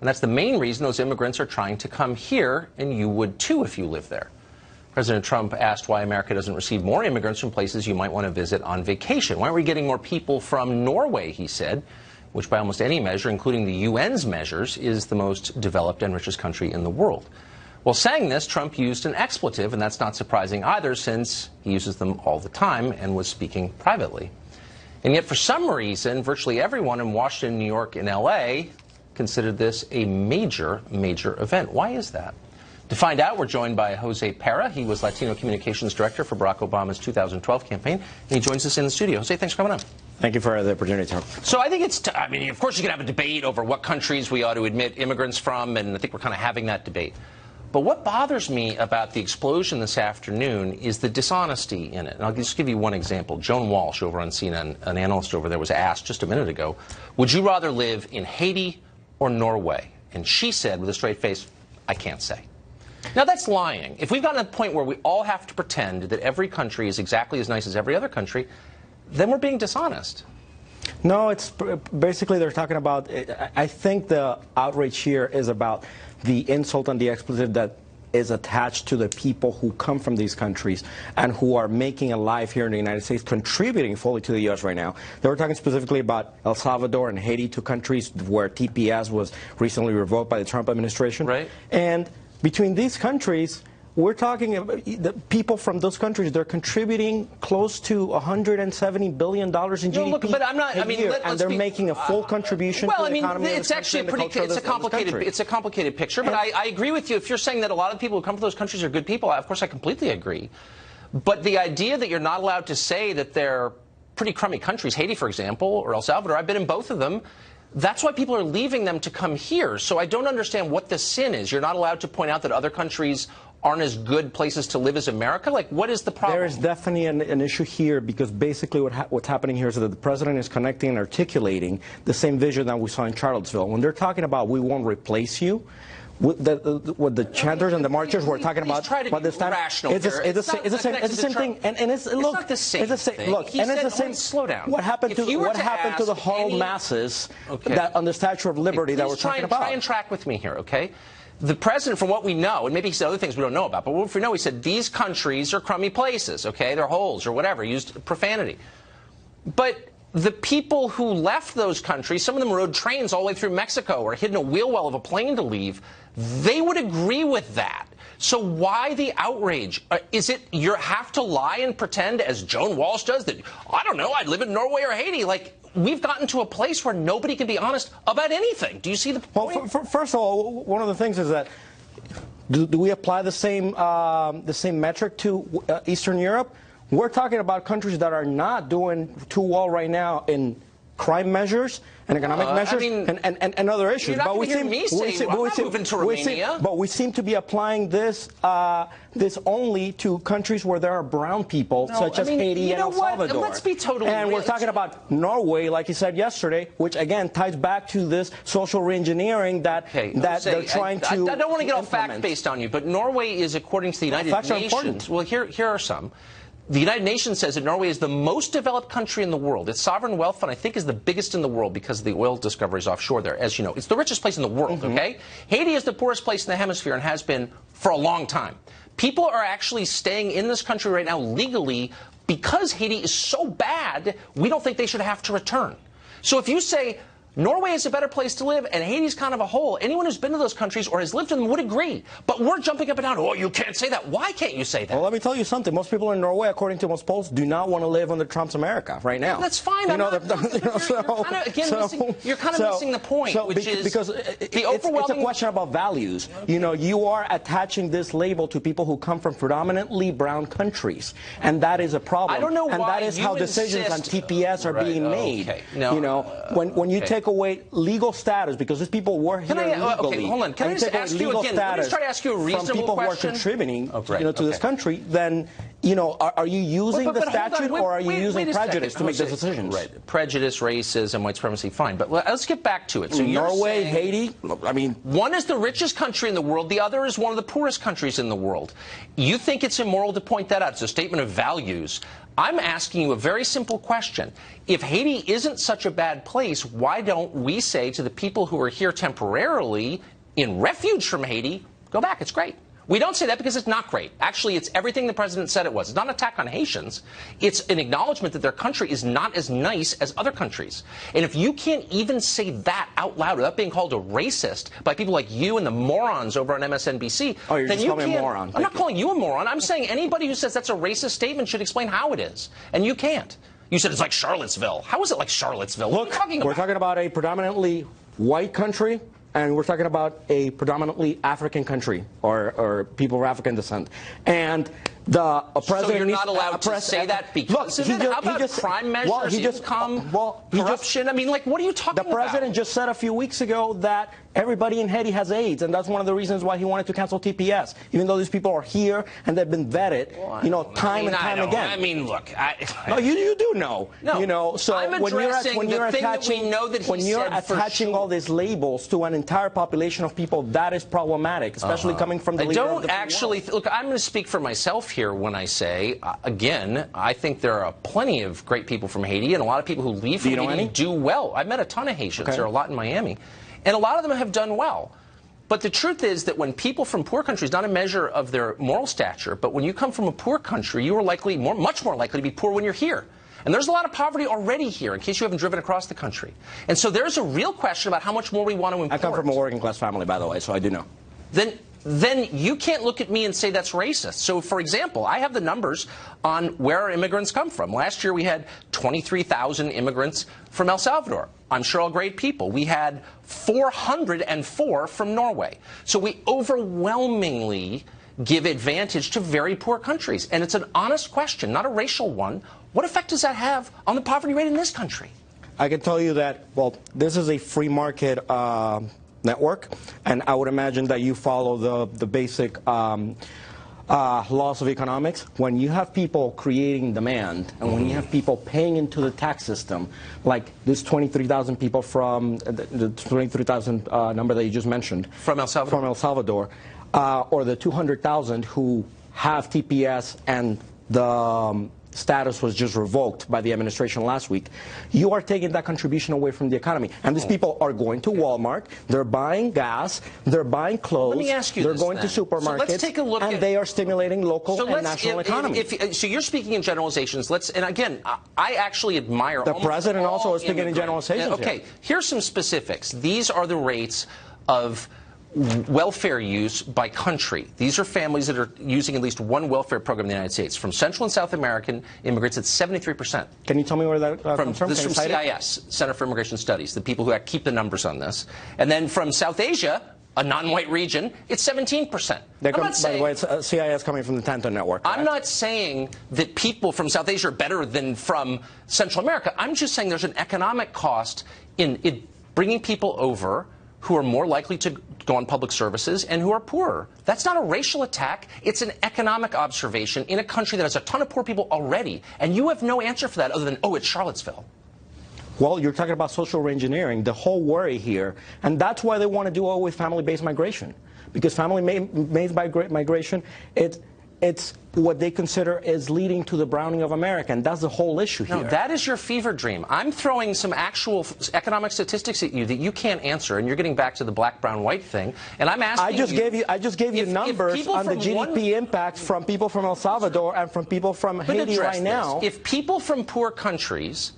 And that's the main reason those immigrants are trying to come here, and you would too if you live there. President Trump asked why America doesn't receive more immigrants from places you might want to visit on vacation. Why aren't we getting more people from Norway, he said, which by almost any measure, including the UN's measures, is the most developed and richest country in the world. Well, saying this, Trump used an expletive, and that's not surprising either, since he uses them all the time and was speaking privately. And yet, for some reason, virtually everyone in Washington, New York, and L.A. considered this a major, major event. Why is that? To find out, we're joined by Jose Parra. He was Latino Communications Director for Barack Obama's 2012 campaign, and he joins us in the studio. Jose, thanks for coming on. Thank you for the opportunity. So I think I mean, of course you can have a debate over what countries we ought to admit immigrants from, and I think we're kind of having that debate. But what bothers me about the explosion this afternoon is the dishonesty in it. And I'll just give you one example. Joan Walsh over on CNN, an analyst over there, was asked just a minute ago, would you rather live in Haiti or Norway? And she said with a straight face, I can't say. Now, that's lying. If we've gotten to the point where we all have to pretend that every country is exactly as nice as every other country, then we're being dishonest. No, it's basically they're talking about, I think the outrage here is about the insult and the expletive that is attached to the people who come from these countries and who are making a life here in the United States, contributing fully to the U.S. right now. They were talking specifically about El Salvador and Haiti, two countries where TPS was recently revoked by the Trump administration. Right. And between these countries, we're talking about the people from those countries. They're contributing close to $170 billion in GDP. Look, but I'm not. I mean, and they're making a full contribution to the economy. It's actually it's a complicated picture. But I agree with you. If you're saying that a lot of the people who come from those countries are good people, of course I completely agree. But the idea that you're not allowed to say that they're pretty crummy countries, Haiti, for example, or El Salvador, I've been in both of them. That's why people are leaving them to come here. So I don't understand what the sin is. You're not allowed to point out that other countries aren't as good places to live as America? Like, what is the problem? There is definitely an issue here, because basically what's happening here is that the president is connecting and articulating the same vision that we saw in Charlottesville. When they're talking about we won't replace you, what the chanters and the marchers were talking about this time, it's the same thing. And it's not the same thing. Look, and it's the same. Slow down. What happened to the whole masses that on the Statue of Liberty that we're talking about? Try and track with me here, okay? The president, from what we know, and maybe he said other things we don't know about, but what we know, he said these countries are crummy places, okay? They're holes or whatever, used profanity. But the people who left those countries, some of them rode trains all the way through Mexico or hid in a wheel well of a plane to leave, they would agree with that. So why the outrage? Is it you have to lie and pretend, as Joan Walsh does, that, I don't know, I'd live in Norway or Haiti? Like, we've gotten to a place where nobody can be honest about anything. Do you see the point? Well, first of all, one of the things is that do we apply the same metric to Eastern Europe? We're talking about countries that are not doing too well right now in crime measures and economic measures and other issues. But we seem to be applying this only to countries where there are brown people, such as Haiti and El Salvador. Let's be totally And we're talking about Norway, like you said yesterday, which again ties back to this social reengineering that they're trying to. I don't want to get all fact-based on you, but Norway is, according to the United Nations. Well, here are some. The United Nations says that Norway is the most developed country in the world. Its sovereign wealth fund, I think, is the biggest in the world because of the oil discoveries offshore there. As you know, it's the richest place in the world, okay? Haiti is the poorest place in the hemisphere and has been for a long time. People are actually staying in this country right now legally because Haiti is so bad, we don't think they should have to return. So if you say Norway is a better place to live, and Haiti's kind of a hole, anyone who's been to those countries or has lived in them would agree. But we're jumping up and down, oh, you can't say that. Why can't you say that? Well, let me tell you something. Most people in Norway, according to most polls, do not want to live under Trump's America right now. That's fine. You're kind of missing the point, because it's a question about values. You know, you are attaching this label to people who come from predominantly brown countries, and that is a problem. I don't know why. And that is how decisions on TPS are being made. No, you know, when you take away legal status, because these people were here legally. Okay, hold on. Can I just ask you again? Let me try to ask you a reasonable question. From people who are contributing, to this country, then, are you using the statute or are you using prejudice to make those decisions? Right. Prejudice, racism, white supremacy, fine. But let's get back to it. So Norway, Haiti, one is the richest country in the world. The other is one of the poorest countries in the world. You think it's immoral to point that out? It's a statement of values. I'm asking you a very simple question. If Haiti isn't such a bad place, why don't we say to the people who are here temporarily in refuge from Haiti, go back, it's great. We don't say that because it's not great. Actually, it's everything the president said it was. It's not an attack on Haitians. It's an acknowledgement that their country is not as nice as other countries. And if you can't even say that out loud without being called a racist by people like you and the morons over on MSNBC, oh, you're then just you calling me can't. a moron. I'm not calling you a moron. I'm saying anybody who says that's a racist statement should explain how it is. And you can't. You said it's like Charlottesville. How is it like Charlottesville? Look, we're talking about a predominantly white country. And we're talking about a predominantly African country or people of African descent. And the president... So you're not allowed to say that because of it? How about crime measures, income, corruption? I mean, like, what are you talking about? The president just said a few weeks ago that everybody in Haiti has AIDS, and that's one of the reasons why he wanted to cancel TPS, even though these people are here and they've been vetted, you know, time and time again. I mean, look, no, you do know. No, you know, so I'm addressing when you're the thing attaching, that we know that he when you're said for attaching sure. all these labels to an entire population of people, that is problematic, especially coming from the leader of the free world. Look, I'm going to speak for myself here when I say, again, I think there are plenty of great people from Haiti, and a lot of people who leave from Haiti do well. I've met a ton of Haitians. There are a lot in Miami, and a lot of them have done well. But the truth is that when people from poor countries, not a measure of their moral stature, but when you come from a poor country, you are likely, much more likely to be poor when you're here. And there's a lot of poverty already here, in case you haven't driven across the country. And so there's a real question about how much more we want to import. I come from a working class family, by the way, so I do know. Then you can't look at me and say that's racist. So, for example, I have the numbers on where our immigrants come from. Last year we had 23,000 immigrants from El Salvador. I'm sure all great people. We had 404 from Norway. So we overwhelmingly give advantage to very poor countries. And it's an honest question, not a racial one. What effect does that have on the poverty rate in this country? I can tell you that, well, this is a free market network, and I would imagine that you follow the basic laws of economics. When you have people creating demand, and when you have people paying into the tax system, like this 23,000 people from the 23,000 number that you just mentioned. From El Salvador. From El Salvador. Or the 200,000 who have TPS and the status was just revoked by the administration last week. You are taking that contribution away from the economy. And these people are going to Walmart, they're buying gas, they're buying clothes, they're going to supermarkets, so let's take a look and they are stimulating local and national economy. So you're speaking in generalizations. And again, I actually admire the president also is speaking in generalizations. Okay, here's some specifics. These are the rates of welfare use by country. These are families that are using at least one welfare program in the United States. From Central and South American immigrants, it's 73%. Can you tell me where that comes from? This is from CIS, Center for Immigration Studies, the people who keep the numbers on this. And then from South Asia, a non-white region, it's 17%. By the way, it's CIS coming from the Tanto Network. I'm not saying that people from South Asia are better than from Central America. I'm just saying there's an economic cost in bringing people over who are more likely to go on public services and who are poorer. That's not a racial attack. It's an economic observation in a country that has a ton of poor people already. And you have no answer for that other than, oh, it's Charlottesville. Well, you're talking about social reengineering, the whole worry here. And that's why they want to do away with family-based migration. Because family-based migration, it's what they consider is leading to the browning of America, and that's the whole issue here. No, that is your fever dream. I'm throwing some actual economic statistics at you that you can't answer, and you're getting back to the black, brown, white thing. And I'm asking I just gave you numbers on the GDP impact from people from El Salvador and from people from Haiti right now. If people from poor countries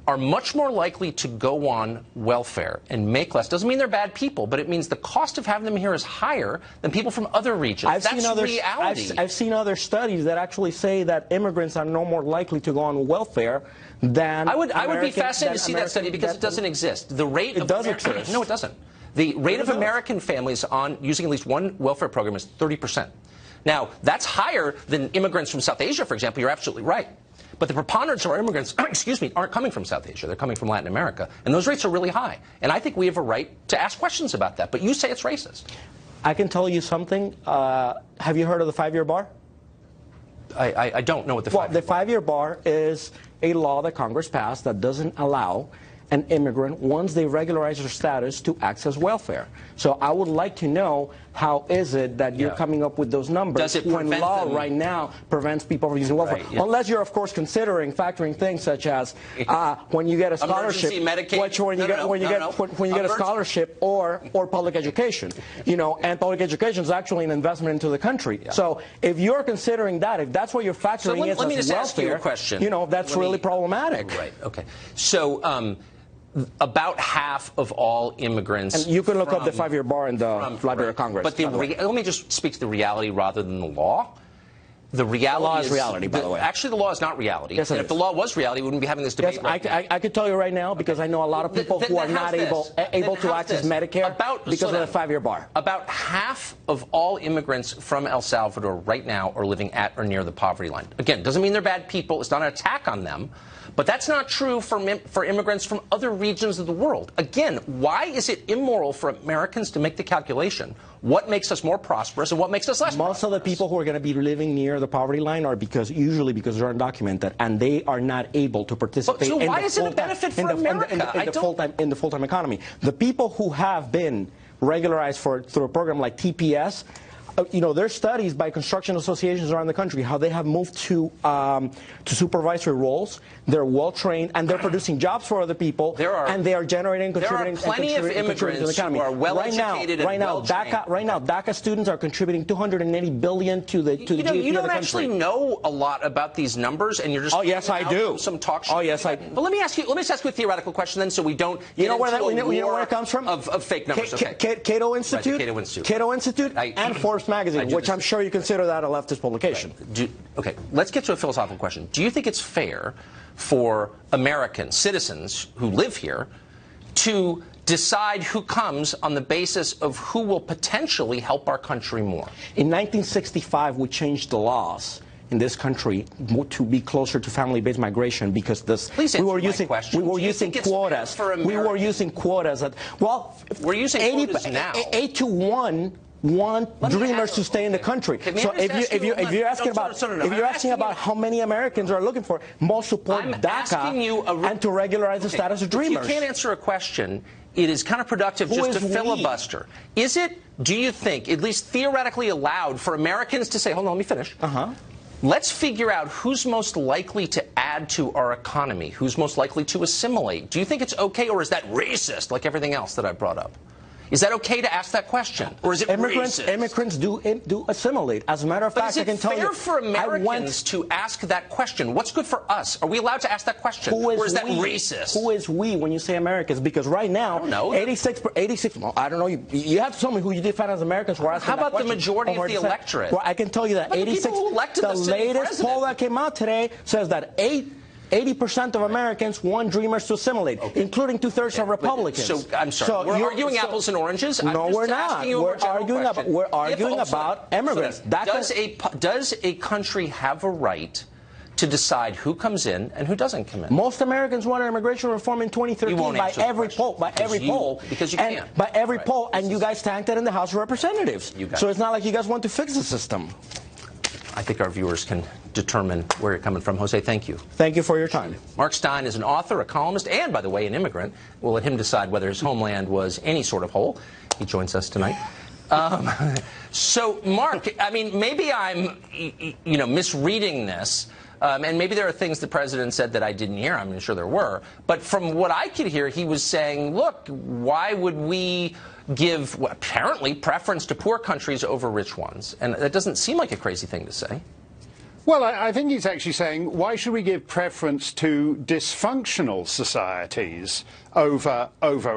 are much more likely to go on welfare and make less. Doesn't mean they're bad people, but it means the cost of having them here is higher than people from other regions. That's reality. I've seen other studies that actually say that immigrants are no more likely to go on welfare than I would be fascinated to see that study because it doesn't exist. The rate it does exist. No, it doesn't. The rate of American families on using at least one welfare program is 30%. Now, that's higher than immigrants from South Asia, for example. You're absolutely right. But the preponderance of our immigrants, aren't coming from South Asia. They're coming from Latin America. And those rates are really high. And I think we have a right to ask questions about that. But you say it's racist. I can tell you something. Have you heard of the 5-year bar? I don't know what the 5-year bar is. The 5-year bar is a law that Congress passed that doesn't allow an immigrant once they regularize their status to access welfare. So I would like to know, how is it that you're coming up with those numbers Does it when law right now prevents people from using welfare? Right, yeah. Unless you're, of course, factoring things such as when you get a scholarship, when you get a scholarship or public education, and public education is actually an investment into the country. Yeah. So if you're considering that, if that's what you're factoring in as welfare, let me just ask you a question. That's really problematic. Right. Okay. So. About half of all immigrants. And you can look up the 5-year bar in the Library of Congress. But let me just speak to the reality rather than the law. The reality is reality, by the way. Actually, the law is not reality. Yes, and if the law was reality, we wouldn't be having this debate. Yes, I could tell you right now, because I know a lot of people who are not able to access Medicare because of the 5-year bar. About half of all immigrants from El Salvador right now are living at or near the poverty line. Again, doesn't mean they're bad people. It's not an attack on them. But that's not true for immigrants from other regions of the world. Again, why is it immoral for Americans to make the calculation? What makes us more prosperous and what makes us less prosperous? Most of the people who are going to be living near the poverty line are usually because they're undocumented and they are not able to participate in the full-time economy. The people who have been regularized through a program like TPS, there's studies by construction associations around the country how they have moved to supervisory roles. They're well trained and they're producing jobs for other people. And they are generating, contributing, there are plenty of immigrants to the economy. Who are well educated and well trained. Right now, DACA students are contributing $280 billion to the GDP of the country. You don't actually know a lot about these numbers, and you're just yes, I do. Some talk show. Oh yes, I. But let me just ask you a theoretical question then, so we don't. You know where it comes from? Of fake numbers. Cato Institute. Right, Cato Institute and Forbes magazine, which I'm sure you consider that a leftist publication. Right. Okay, let's get to a philosophical question. Do you think it's fair for American citizens who live here to decide who comes on the basis of who will potentially help our country more? In 1965, we changed the laws in this country to be closer to family-based migration because we were using quotas. We were using quotas. We're using quotas now. 8 to 1. Dreamers to stay in the country. So if you're asking about how many Americans are looking for, most support DACA and to regularize the status of dreamers. If you can't answer a question, it is counterproductive just to filibuster. Is it, do you think, at least theoretically allowed for Americans to say, hold on, let me finish. Let's figure out who's most likely to add to our economy, who's most likely to assimilate. Do you think it's okay, or is that racist like everything else that I brought up? Is that okay to ask that question, or is it racist? Immigrants do assimilate. As a matter of fact, I can tell you. Is it fair for Americans to ask that question? What's good for us? Are we allowed to ask that question, or is that racist? Who is we when you say Americans? Because right now, 86. Well, I don't know. You have to tell me who you define as Americans. Who are asking How about that the majority of the electorate? Well, I can tell you that 86. The latest poll that came out today says that 80% of Americans want dreamers to assimilate, including 2/3 of Republicans. So I'm sorry. We're arguing apples and oranges. No, we're not. We're arguing about immigrants. Does a country have a right to decide who comes in and who doesn't come in? Most Americans wanted immigration reform in 2013 by every poll. Because you can't. By every poll, and you guys tanked it in the House of Representatives. So it's not like you guys want to fix the system. I think our viewers can determine where you're coming from. Jose, thank you. Thank you for your time. Mark Stein is an author, a columnist, and, by the way, an immigrant. We'll let him decide whether his homeland was any sort of hole. He joins us tonight. So, Mark, I mean, maybe I'm, misreading this. And maybe there are things the president said that I didn't hear. I'm sure there were. But from what I could hear, he was saying, look, why would we give, apparently, preference to poor countries over rich ones? And that doesn't seem like a crazy thing to say. Well, I think he's actually saying, why should we give preference to dysfunctional societies over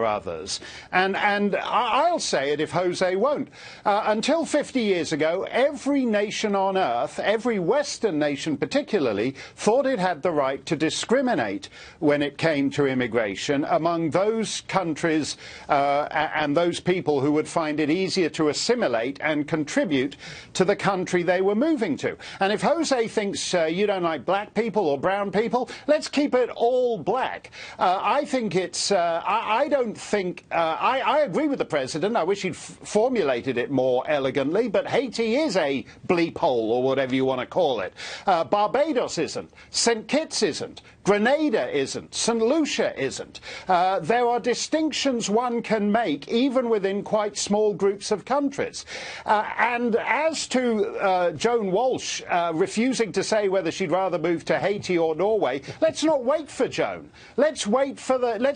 others? And I'll say it if Jose won't. Until 50 years ago, every nation on earth, every Western nation particularly, thought it had the right to discriminate when it came to immigration among those countries and those people who would find it easier to assimilate and contribute to the country they were moving to. And if Jose thinks you don't like black people or brown people, let's keep it all black. I think it's I don't think I agree with the president. I wish he'd formulated it more elegantly, but Haiti is a bleep hole, or whatever you want to call it. Barbados isn't. St. Kitts isn't. Grenada isn't. St. Lucia isn't. There are distinctions one can make even within quite small groups of countries. And as to Joan Walsh refusing to say whether she'd rather move to Haiti or Norway, let's not wait for Joan. Let's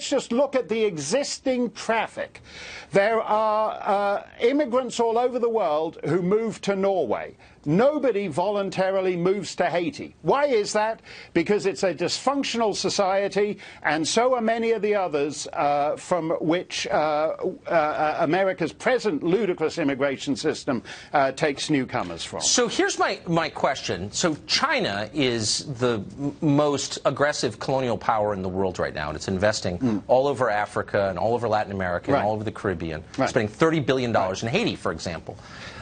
just look at the existing traffic. There are immigrants all over the world who move to Norway. Nobody voluntarily moves to Haiti. Why is that? Because it's a dysfunctional society, and so are many of the others from which America's present ludicrous immigration system takes newcomers from. So here's my question. So China is the most aggressive colonial power in the world right now, and it's investing all over Africa and all over Latin America and all over the Caribbean, spending $30 billion in Haiti, for example.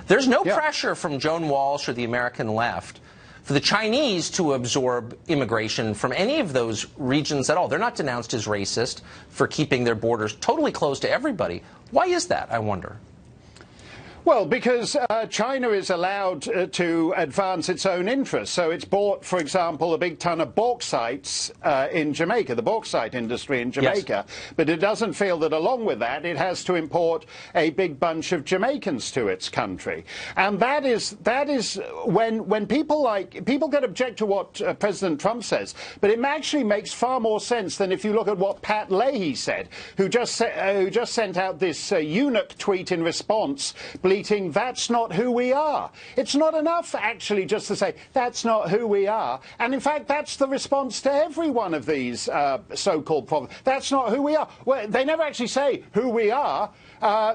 There's no pressure from Joan Walsh or the American left for the Chinese to absorb immigration from any of those regions at all. They're not denounced as racist for keeping their borders totally closed to everybody. Why is that, I wonder? Well, because China is allowed to advance its own interests. So it's bought, for example, a big ton of bauxites in Jamaica, the bauxite industry in Jamaica. Yes. But it doesn't feel that along with that, it has to import a big bunch of Jamaicans to its country. And that is when people get object to what President Trump says. But it actually makes far more sense than if you look at what Pat Leahy said, who just sent out this eunuch tweet in response, bleating, "That's not who we are." It's not enough, actually, just to say, "That's not who we are." And in fact, that's the response to every one of these so-called problems. That's not who we are. Well, they never actually say who we are.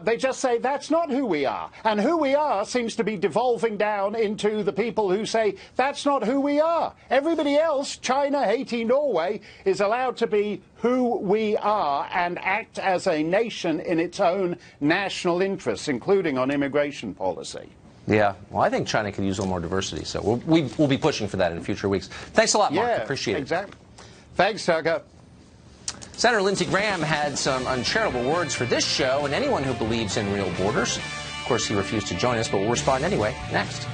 They just say, "That's not who we are." And who we are seems to be devolving down into the people who say, "That's not who we are." Everybody else, China, Haiti, Norway, is allowed to be who we are and act as a nation in its own national interests, including on immigration policy. Yeah, well, I think China could use a little more diversity, so we'll be pushing for that in future weeks. Thanks a lot, Mark. Appreciate it. Exactly. Thanks, Tucker. Senator Lindsey Graham had some uncharitable words for this show and anyone who believes in real borders. Of course, he refused to join us, but we'll respond anyway next.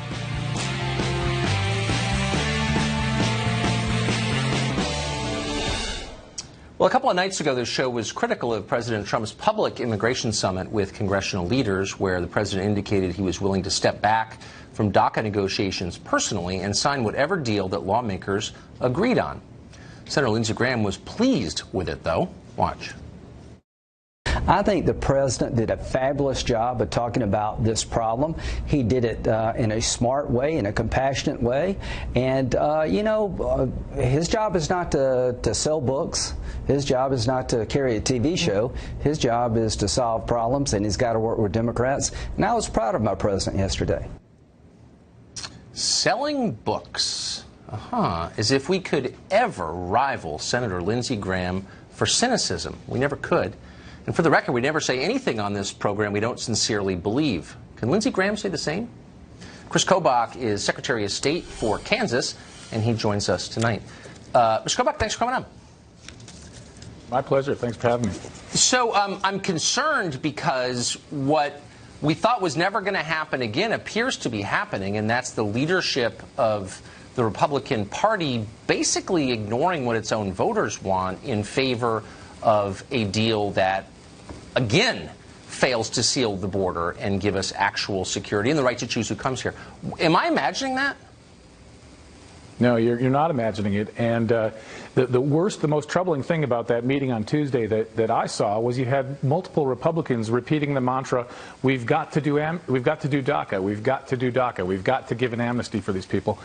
Well, a couple of nights ago, the show was critical of President Trump's public immigration summit with congressional leaders, where the president indicated he was willing to step back from DACA negotiations personally and sign whatever deal that lawmakers agreed on. Senator Lindsey Graham was pleased with it, though. Watch. I think the president did a fabulous job of talking about this problem. He did it in a smart way, in a compassionate way. And, his job is not to sell books. His job is not to carry a TV show. His job is to solve problems, and he's got to work with Democrats. And I was proud of my president yesterday. Selling books. As if we could ever rival Senator Lindsey Graham for cynicism. We never could. And for the record, we never say anything on this program we don't sincerely believe. Can Lindsey Graham say the same? Chris Kobach is Secretary of State for Kansas, and he joins us tonight. Mr. Kobach, thanks for coming on. My pleasure. Thanks for having me. So I'm concerned because what we thought was never going to happen again appears to be happening, and that's the leadership of the Republican Party basically ignoring what its own voters want in favor of a deal that, again, fails to seal the border and give us actual security and the right to choose who comes here. Am I imagining that? No, you're not imagining it. And the worst, the most troubling thing about that meeting on Tuesday that I saw was you had multiple Republicans repeating the mantra, we've got to do DACA, we've got to do DACA, we've got to give an amnesty for these people.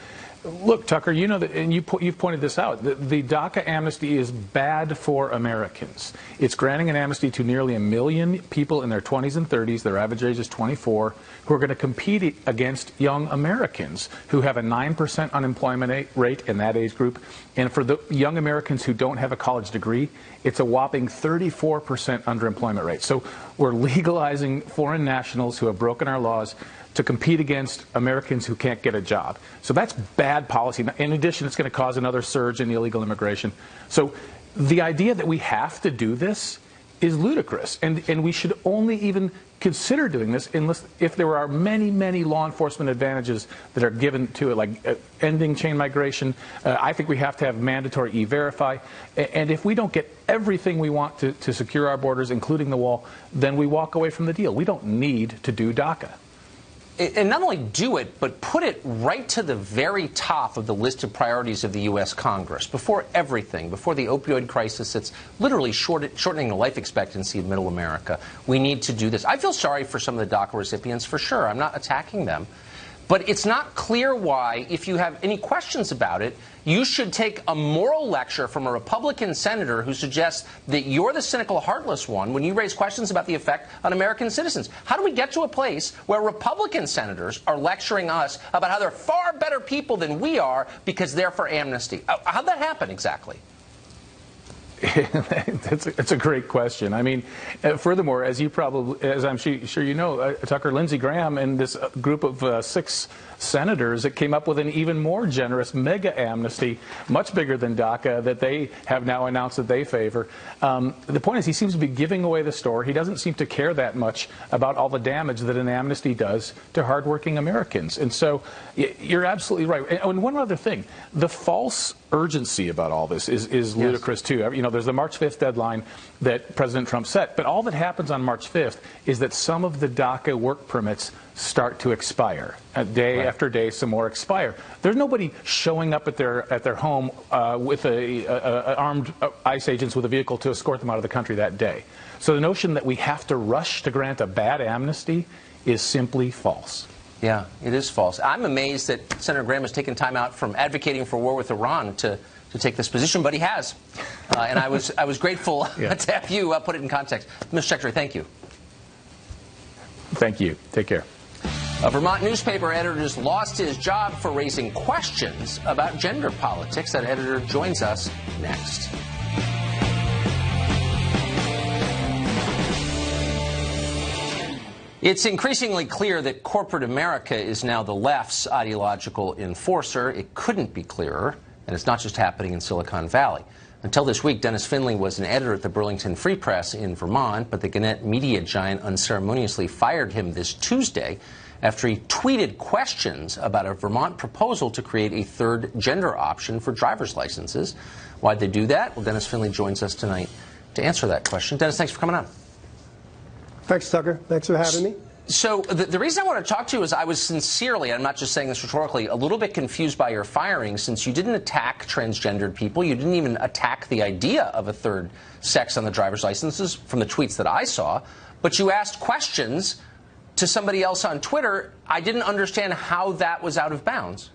Look, Tucker, you know that, and you've pointed this out, the DACA amnesty is bad for Americans. It's granting an amnesty to nearly 1 million people in their 20s and 30s, their average age is 24, who are going to compete against young Americans who have a 9% unemployment rate in that age group. And for the young Americans who don't have a college degree, it's a whopping 34% underemployment rate. So we're legalizing foreign nationals who have broken our laws to compete against Americans who can't get a job. So that's bad policy. In addition, it's going to cause another surge in illegal immigration. So the idea that we have to do this is ludicrous, and we should only even consider doing this unless if there are many law enforcement advantages that are given to it, like ending chain migration. I think we have to have mandatory e-verify, and if we don't get everything we want to secure our borders, including the wall, then we walk away from the deal. We don't need to do DACA. And not only do it, but put it right to the very top of the list of priorities of the U.S. Congress. Before everything, before the opioid crisis that's literally shortening the life expectancy of middle America, we need to do this. I feel sorry for some of the DACA recipients, for sure. I'm not attacking them. But it's not clear why, if you have any questions about it, you should take a moral lecture from a Republican senator who suggests that you're the cynical, heartless one when you raise questions about the effect on American citizens. How do we get to a place where Republican senators are lecturing us about how they're far better people than we are because they're for amnesty? How'd that happen exactly? It's a great question. I mean, furthermore, as I'm sure you know, Tucker, Lindsey Graham and this group of 6 senators that came up with an even more generous mega amnesty, much bigger than DACA, that they have now announced that they favor. The point is, he seems to be giving away the store. He doesn't seem to care that much about all the damage that an amnesty does to hardworking Americans. And so you're absolutely right. And one other thing, the false urgency about all this is ludicrous, too. You know, there's the March 5th deadline that President Trump set, but all that happens on March 5th is that some of the DACA work permits start to expire. Day after day, some more expire. There's nobody showing up at their home with armed ICE agents with a vehicle to escort them out of the country that day. So the notion that we have to rush to grant a bad amnesty is simply false. Yeah, it is false. I'm amazed that Senator Graham has taken time out from advocating for war with Iran to take this position, but he has. And I was grateful to have you put it in context. Mr. Secretary, thank you. Thank you. Take care. A Vermont newspaper editor just lost his job for raising questions about gender politics. That editor joins us next. It's increasingly clear that corporate America is now the left's ideological enforcer. It couldn't be clearer, and it's not just happening in Silicon Valley. Until this week, Dennis Finley was an editor at the Burlington Free Press in Vermont, but the Gannett media giant unceremoniously fired him this Tuesday after he tweeted questions about a Vermont proposal to create a third gender option for driver's licenses. Why'd they do that? Well, Dennis Finley joins us tonight to answer that question. Dennis, thanks for coming on. Thanks, Tucker. Thanks for having me. So the reason I want to talk to you is I was sincerely, I'm not just saying this rhetorically, a little bit confused by your firing, since you didn't attack transgendered people. You didn't even attack the idea of a third sex on the driver's licenses from the tweets that I saw. But you asked questions to somebody else on Twitter. I didn't understand how that was out of bounds.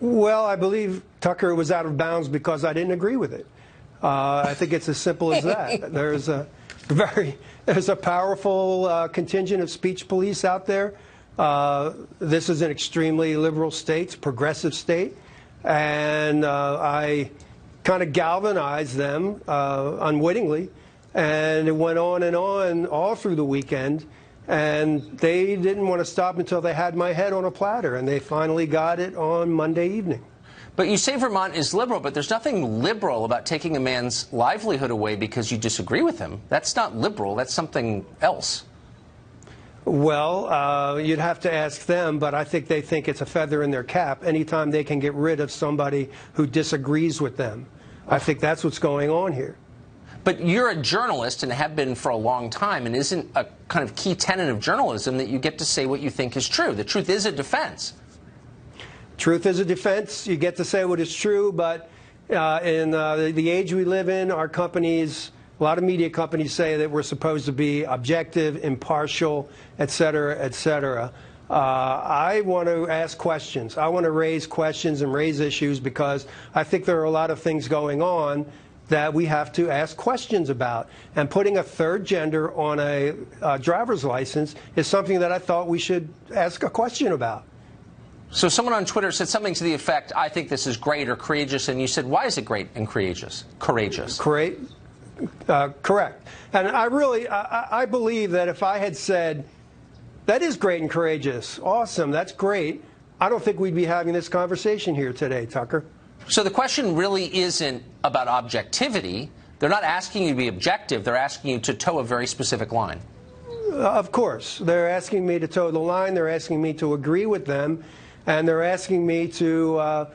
Well, I believe, Tucker, it was out of bounds because I didn't agree with it. I think it's as simple as that. There's a powerful contingent of speech police out there. This is an extremely liberal state, progressive state, and I kind of galvanized them unwittingly, and it went on all through the weekend, and they didn't want to stop until they had my head on a platter, and they finally got it on Monday evening. But you say Vermont is liberal, but there's nothing liberal about taking a man's livelihood away because you disagree with him. That's not liberal. That's something else. Well, you'd have to ask them, but I think they think it's a feather in their cap anytime they can get rid of somebody who disagrees with them. I think that's what's going on here. But you're a journalist and have been for a long time, and isn't a kind of key tenet of journalism that you get to say what you think is true? The truth is a defense. Truth is a defense. You get to say what is true, but in the age we live in, our companies, a lot of media companies say that we're supposed to be objective, impartial, et cetera, et cetera. I want to ask questions. I want to raise questions and raise issues because I think there are a lot of things going on that we have to ask questions about. And putting a third gender on a driver's license is something that I thought we should ask a question about. So someone on Twitter said something to the effect, I think this is great or courageous, and you said, why is it great and courageous? Courageous. Correct. And I believe that if I had said, that is great and courageous, awesome, that's great, I don't think we'd be having this conversation here today, Tucker. So the question really isn't about objectivity. They're not asking you to be objective. They're asking you to toe a very specific line. Of course. They're asking me to toe the line. They're asking me to agree with them. And they're asking me to,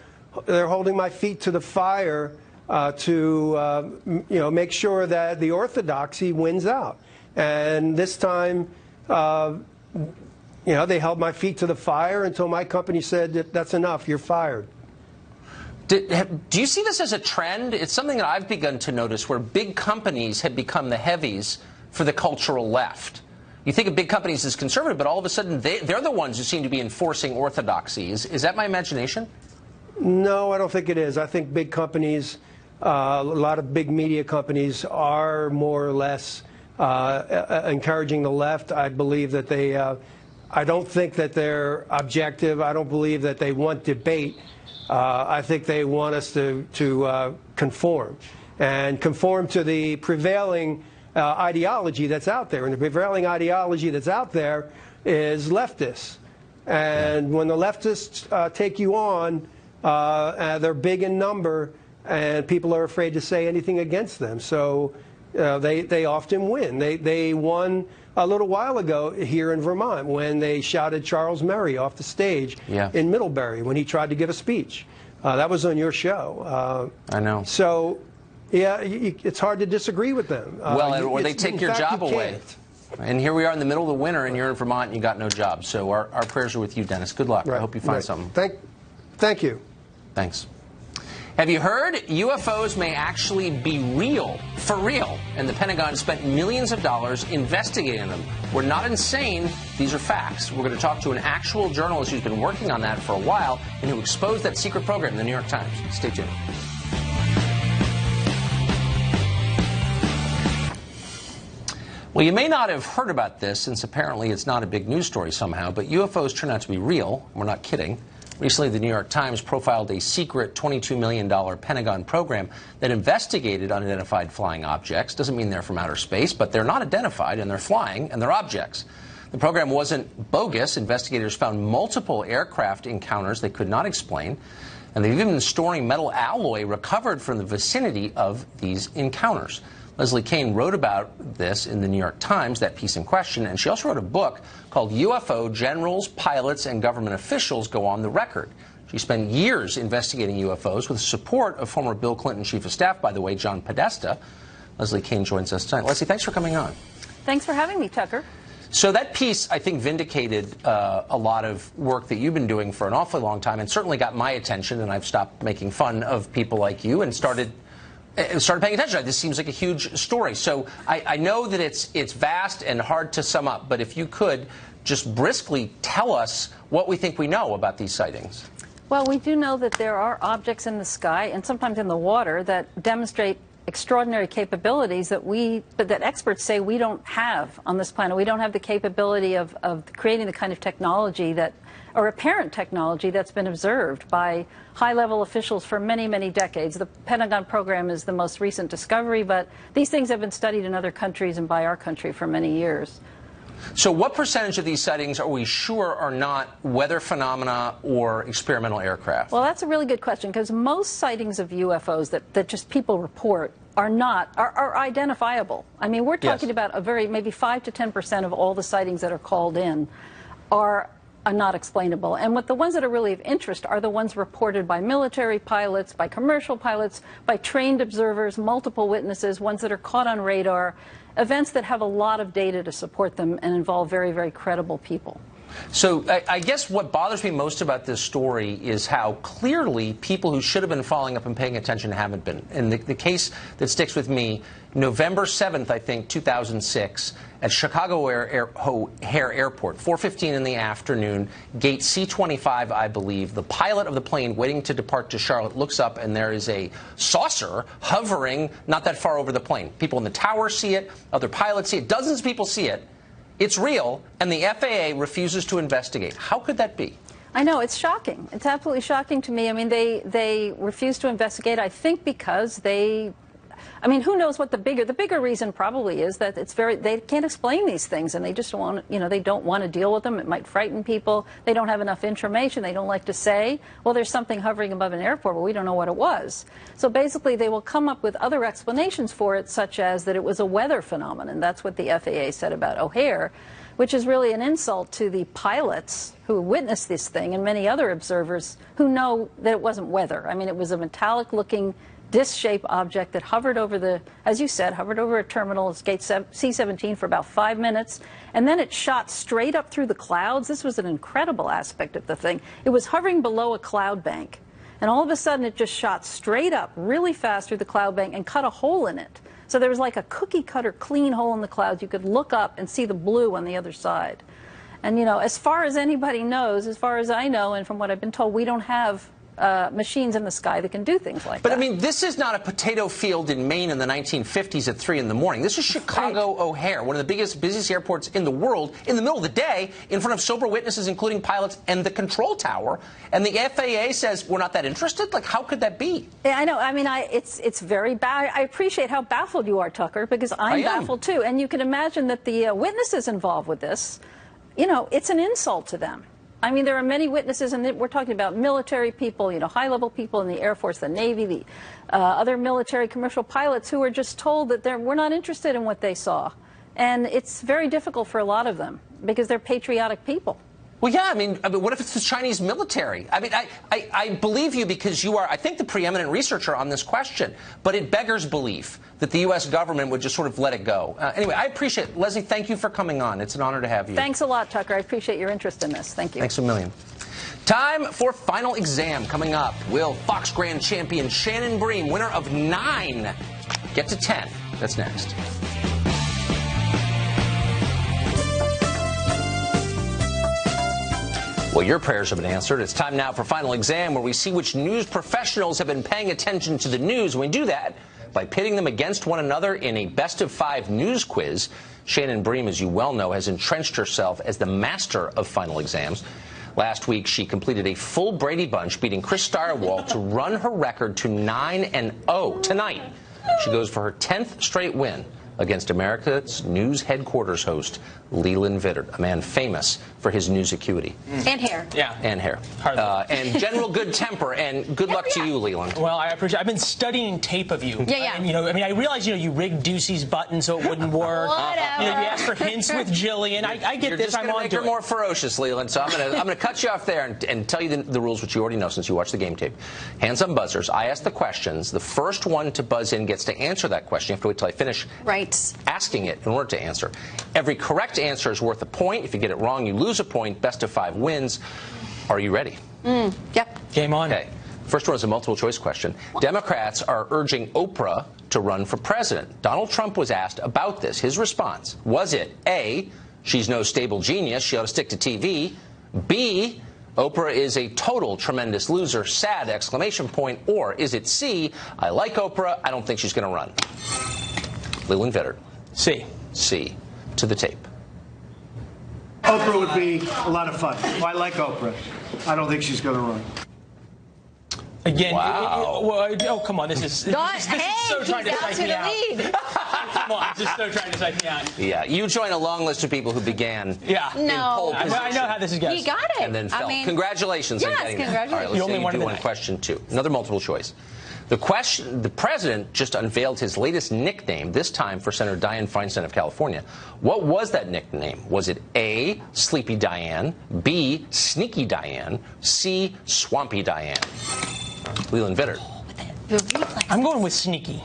they're holding my feet to the fire to make sure that the orthodoxy wins out. And this time, they held my feet to the fire until my company said that that's enough, you're fired. Do you see this as a trend? It's something that I've begun to notice where big companies have become the heavies for the cultural left. You think of big companies as conservative, but all of a sudden they're the ones who seem to be enforcing orthodoxy. Is that my imagination? No, I don't think it is. I think big companies, a lot of big media companies are more or less encouraging the left. I believe that they, I don't think that they're objective. I don't believe that they want debate. I think they want us to conform to the prevailing ideology that's out there. And the prevailing ideology that's out there is leftists. And when the leftists take you on, they're big in number, and people are afraid to say anything against them. So they often win. They won a little while ago here in Vermont when they shouted Charles Murray off the stage in Middlebury when he tried to give a speech. That was on your show. I know. So, yeah, it's hard to disagree with them. Or they take your job away. And here we are in the middle of the winter, and you're in Vermont, and you got no job. So our prayers are with you, Dennis. Good luck. Right. I hope you find something. Thank you. Thanks. Have you heard? UFOs may actually be real, for real, and the Pentagon spent millions of dollars investigating them. We're not insane. These are facts. We're going to talk to an actual journalist who's been working on that for a while and who exposed that secret program in the New York Times. Stay tuned. Well, you may not have heard about this, since apparently it's not a big news story somehow, but UFOs turn out to be real. We're not kidding. Recently, the New York Times profiled a secret $22 million Pentagon program that investigated unidentified flying objects. Doesn't mean they're from outer space, but they're not identified, and they're flying, and they're objects. The program wasn't bogus. Investigators found multiple aircraft encounters they could not explain, and they've even been storing metal alloy recovered from the vicinity of these encounters. Leslie Kean wrote about this in the New York Times, that piece in question, and she also wrote a book called UFO Generals, Pilots, and Government Officials Go on the Record. She spent years investigating UFOs with the support of former Bill Clinton Chief of Staff, by the way, John Podesta. Leslie Kean joins us tonight. Leslie, thanks for coming on. Thanks for having me, Tucker. So that piece, I think, vindicated a lot of work that you've been doing for an awfully long time, and certainly got my attention, and I've stopped making fun of people like you and started paying attention. This seems like a huge story. So I know that it's vast and hard to sum up, but if you could just briskly tell us what we think we know about these sightings. Well, we do know that there are objects in the sky and sometimes in the water that demonstrate extraordinary capabilities that experts say we don't have on this planet. We don't have the capability of creating the kind of technology or apparent technology that's been observed by high-level officials for many, many decades. The Pentagon program is the most recent discovery, but these things have been studied in other countries and by our country for many years. So what percentage of these sightings are we sure are not weather phenomena or experimental aircraft? Well, that's a really good question, because most sightings of UFOs that just people report are identifiable. I mean, we're talking about maybe 5 to 10% of all the sightings that are called in are not explainable. And the ones that are really of interest are the ones reported by military pilots, by commercial pilots, by trained observers, multiple witnesses, ones that are caught on radar, events that have a lot of data to support them and involve very, very credible people. So I guess what bothers me most about this story is how clearly people who should have been following up and paying attention haven't been. And the case that sticks with me, November 7th, I think, 2006, at Chicago O'Hare Airport, 4:15 in the afternoon, gate C-25, I believe, the pilot of the plane waiting to depart to Charlotte looks up, and there is a saucer hovering not that far over the plane. People in the tower see it, other pilots see it, dozens of people see it. It's real, and the FAA refuses to investigate. How could that be? I know, it's shocking. It's absolutely shocking to me. I mean, they refuse to investigate, I think, because they I mean, who knows what the bigger reason probably is that they can't explain these things, and they just they don't want to deal with them. It might frighten people. They don't have enough information. They don't like to say, well, there's something hovering above an airport, but we don't know what it was. So basically, they will come up with other explanations for it, such as that it was a weather phenomenon. That's what the FAA said about O'Hare, which is really an insult to the pilots who witnessed this thing and many other observers who know that it wasn't weather. I mean, it was a metallic-looking disc-shaped object that hovered over as you said, hovered over a terminal, gate C-17 for about 5 minutes, and then it shot straight up through the clouds. This was an incredible aspect of the thing. It was hovering below a cloud bank, and all of a sudden it just shot straight up really fast through the cloud bank and cut a hole in it. So there was like a cookie-cutter clean hole in the clouds. You could look up and see the blue on the other side. And, as far as anybody knows, as far as I know, and from what I've been told, we don't have machines in the sky that can do things like that. But, I mean, this is not a potato field in Maine in the 1950s at 3 in the morning. This is Chicago O'Hare, one of the busiest airports in the world, in the middle of the day, in front of sober witnesses, including pilots, and the control tower. And the FAA says we're not that interested? Like, how could that be? Yeah, I know. I mean, it's very bad. I appreciate how baffled you are, Tucker, because I'm baffled, too. And you can imagine that the witnesses involved with this, it's an insult to them. I mean, there are many witnesses, and we're talking about military people, high-level people in the Air Force, the Navy, the other military commercial pilots who are just told that we're not interested in what they saw. And it's very difficult for a lot of them because they're patriotic people. Well, yeah, I mean, what if it's the Chinese military? I mean, I believe you because you are, I think, the preeminent researcher on this question. But it beggars belief that the U.S. government would just sort of let it go. Anyway, I appreciate it. Leslie, thank you for coming on. It's an honor to have you. Thanks a lot, Tucker. I appreciate your interest in this. Thank you. Thanks a million. Time for Final Exam coming up. Will Fox Grand Champion Shannon Bream, winner of 9, get to 10? That's next. Well, your prayers have been answered. It's time now for Final Exam, where we see which news professionals have been paying attention to the news. And we do that by pitting them against one another in a best-of-5 news quiz. Shannon Bream, as you well know, has entrenched herself as the master of Final Exams. Last week, she completed a full Brady Bunch, beating Chris Stirewalt to run her record to 9-0. Tonight, she goes for her 10th straight win against America's news headquarters host, Leland Vittert, a man famous for his news acuity. And hair. Yeah. And hair. And general good temper, and good luck to you, Leland. Well, I appreciate it. I've been studying tape of you. Yeah. And, I realize, you rigged Ducey's button so it wouldn't work. Whatever. You asked for hints with Jillian. I get You're this. just I'm going to on make to her it. more ferocious, Leland, so I'm going to cut you off there and tell you the rules, which you already know since you watched the game tape. Hands on buzzers. I ask the questions. The first one to buzz in gets to answer that question. You have to wait till I finish asking it in order to answer. Every correct answer is worth a point. If you get it wrong, you lose a point. Best of 5 wins. Are you ready? Yep. Game on. Okay. First one is a multiple choice question. Democrats are urging Oprah to run for president. Donald Trump was asked about this. His response, was it A, she's no stable genius, she ought to stick to TV, B, Oprah is a total tremendous loser, sad exclamation point, or is it C, I like Oprah, I don't think she's going to run? Leland Vittert. C. C. To the tape. Oprah would be a lot of fun. I like Oprah. I don't think she's going to run. Again, wow. Come on, this is so trying to psych me out. Come on, this is so trying to psych me out. Yeah, you join a long list of people who began in pole position. I know how this is going. He got it. And then fell. Congratulations on getting there. Congratulations. All right, let's You only see won you do tonight. on question 2. Another multiple choice. The president just unveiled his latest nickname, this time for Senator Dianne Feinstein of California. What was that nickname? Was it A, Sleepy Diane, B, Sneaky Diane, C, Swampy Diane? Leland Vittert. I'm going with sneaky.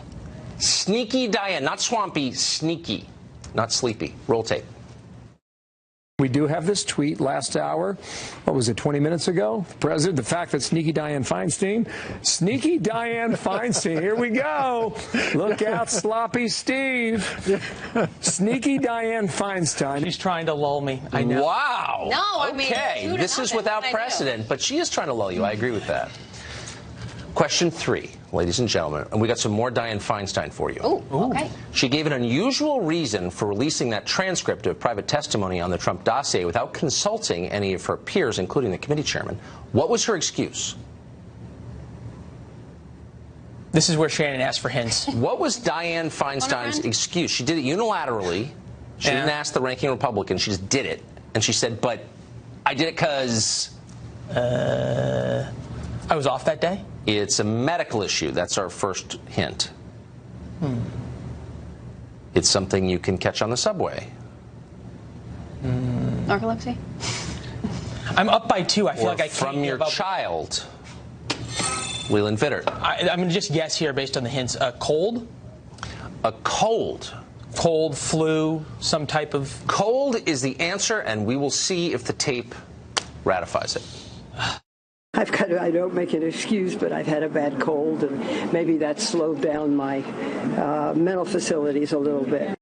Sneaky Diane, not Swampy, Sneaky, not Sleepy. Roll tape. We do have this tweet last hour. What was it, 20 minutes ago? President, the fact that Sneaky Dianne Feinstein, here we go. Look out, Sloppy Steve. Sneaky Dianne Feinstein. She's trying to lull me. I know. Wow. No, I mean, okay, this is without precedent, but she is trying to lull you. I agree with that. Question 3, ladies and gentlemen, and we got some more Dianne Feinstein for you. Ooh, okay. She gave an unusual reason for releasing that transcript of private testimony on the Trump dossier without consulting any of her peers, including the committee chairman. What was her excuse? This is where Shannon asked for hints. What was Dianne Feinstein's excuse? She did it unilaterally. She didn't ask the ranking Republican. She just did it. And she said, but I did it because... I was off that day? It's a medical issue. That's our first hint. It's something you can catch on the subway. Narcolepsy? I'm up by 2. I feel Or like I can't from your child. Leland Vittert. I'm going to just guess here based on the hints. A cold? A cold. Cold, flu, some type of... Cold is the answer, and we will see if the tape ratifies it. I don't make an excuse, but I've had a bad cold, and maybe that slowed down my mental facilities a little bit.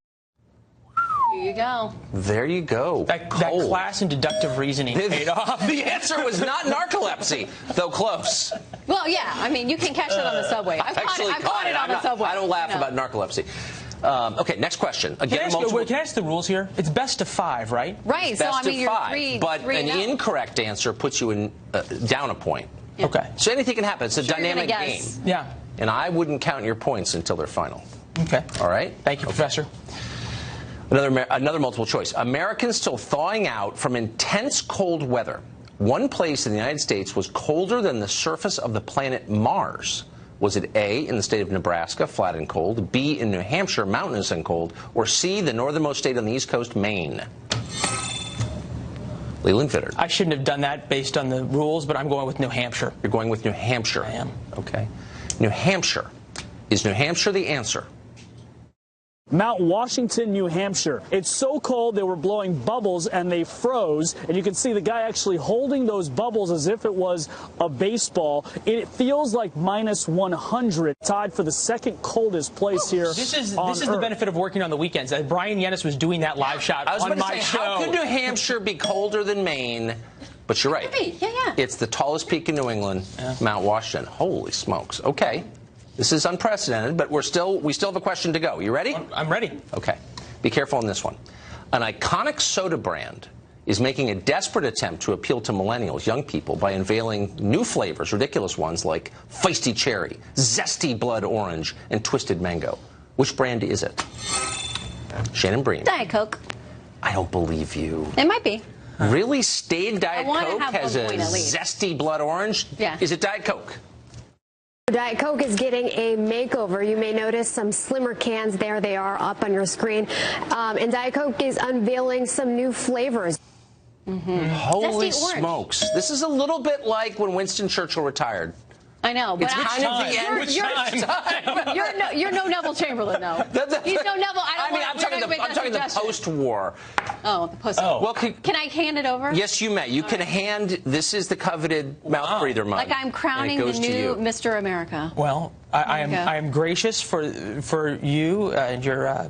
Here you go. There you go. That class in deductive reasoning paid off. The answer was not narcolepsy, though close. Well, yeah. I mean, you can catch that on the subway. I've caught it on the subway. I don't laugh about narcolepsy. Okay, next question. Again, can I ask the rules here? It's best of 5, right? Right. It's so best I mean, of you're 5, but an incorrect answer puts you in down a point. Yeah. Okay. So anything can happen. It's a dynamic game. Yeah. And I wouldn't count your points until they're final. Okay. All right? Thank you, Professor. Another multiple choice. Americans still thawing out from intense cold weather. One place in the United States was colder than the surface of the planet Mars. Was it A, in the state of Nebraska, flat and cold, B, in New Hampshire, mountainous and cold, or C, the northernmost state on the East Coast, Maine? Leland Vittert. I shouldn't have done that based on the rules, but I'm going with New Hampshire. You're going with New Hampshire. I am. Okay. New Hampshire. Is New Hampshire the answer? Mount Washington, New Hampshire. It's so cold they were blowing bubbles and they froze. And you can see the guy actually holding those bubbles as if it was a baseball. It feels like minus 100, tied for the second coldest place here. This is the benefit of working on the weekends. Brian Yennis was doing that live shot on my show. How could New Hampshire be colder than Maine? But you're right. Yeah. It's the tallest peak in New England, Mount Washington. Holy smokes. Okay. This is unprecedented, but we still have a question to go. You ready? I'm ready. Okay. Be careful on this one. An iconic soda brand is making a desperate attempt to appeal to millennials, young people, by unveiling new flavors, ridiculous ones like feisty cherry, zesty blood orange, and twisted mango. Which brand is it? Shannon Bream. Diet Coke. I don't believe you. It might be. Really? Staid Diet Coke has a 1 point at least. zesty blood orange? Yeah. Is it Diet Coke? Diet Coke is getting a makeover. You may notice some slimmer cans there. They are up on your screen. And Diet Coke is unveiling some new flavors. Holy smokes. This is a little bit like when Winston Churchill retired. I know, but it's kind of the end. You're no Neville Chamberlain, though. He's no Neville. I'm talking the post-war. Oh, the post-war. Well, can I hand it over? Yes, you may. You can hand. This is the coveted mouth breather mug. Like I'm crowning the new Mr. America. Well, I am gracious for you and your.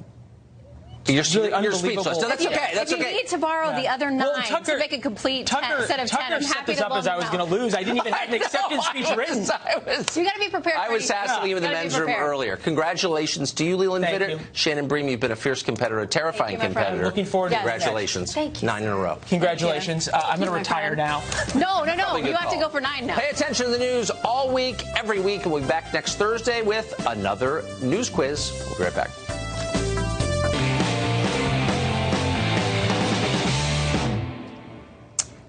You're speechless. No, that's okay. That's if you need to borrow the other 9 to make a complete set of 10, I'm set happy this up as I was going to lose. I didn't even have an acceptance speech written. You got to be prepared. I was hassling you in the men's room earlier. Congratulations to you, Leland Vittert. Shannon Bream, you've been a fierce competitor, a terrifying competitor. Looking forward to Congratulations. Thank you. 9 in a row. Congratulations. I'm going to retire now. No. You have to go for 9 now. Pay attention to the news all week, every week, and we'll be back next Thursday with another news quiz. We'll be right back.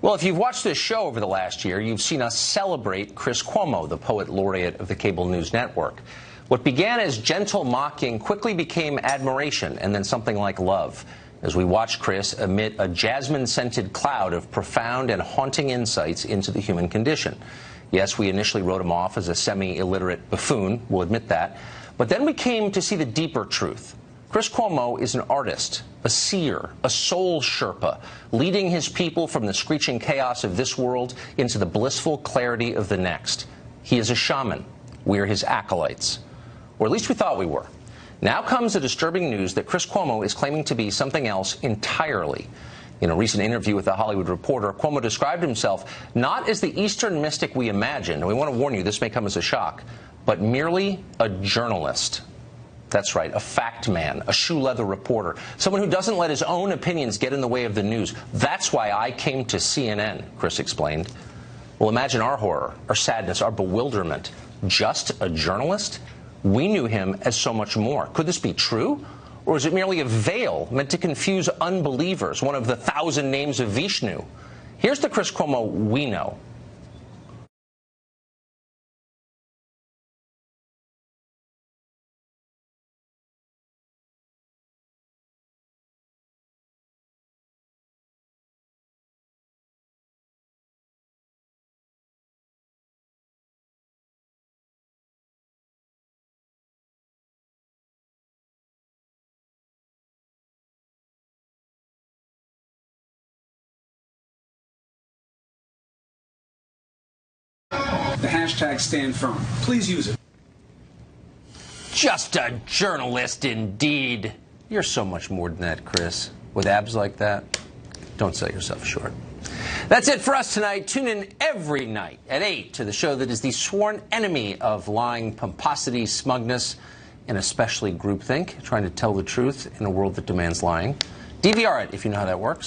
Well, if you've watched this show over the last year, you've seen us celebrate Chris Cuomo, the poet laureate of the cable news network. What began as gentle mocking quickly became admiration and then something like love as we watched Chris emit a jasmine-scented cloud of profound and haunting insights into the human condition. Yes, we initially wrote him off as a semi-illiterate buffoon, we'll admit that, but then we came to see the deeper truth. Chris Cuomo is an artist, a seer, a soul Sherpa, leading his people from the screeching chaos of this world into the blissful clarity of the next. He is a shaman. We are his acolytes. Or at least we thought we were. Now comes the disturbing news that Chris Cuomo is claiming to be something else entirely. In a recent interview with The Hollywood Reporter, Cuomo described himself not as the Eastern mystic we imagine, and we want to warn you, this may come as a shock, but merely a journalist. That's right, a fact man, a shoe-leather reporter, someone who doesn't let his own opinions get in the way of the news. That's why I came to CNN, Chris explained. Well, imagine our horror, our sadness, our bewilderment. Just a journalist? We knew him as so much more. Could this be true? Or is it merely a veil meant to confuse unbelievers, one of the 1,000 names of Vishnu? Here's the Chris Cuomo we know. The hashtag stand firm. Please use it. Just a journalist indeed. You're so much more than that, Chris. With abs like that, don't sell yourself short. That's it for us tonight. Tune in every night at 8 to the show that is the sworn enemy of lying, pomposity, smugness, and especially groupthink, trying to tell the truth in a world that demands lying. DVR it if you know how that works.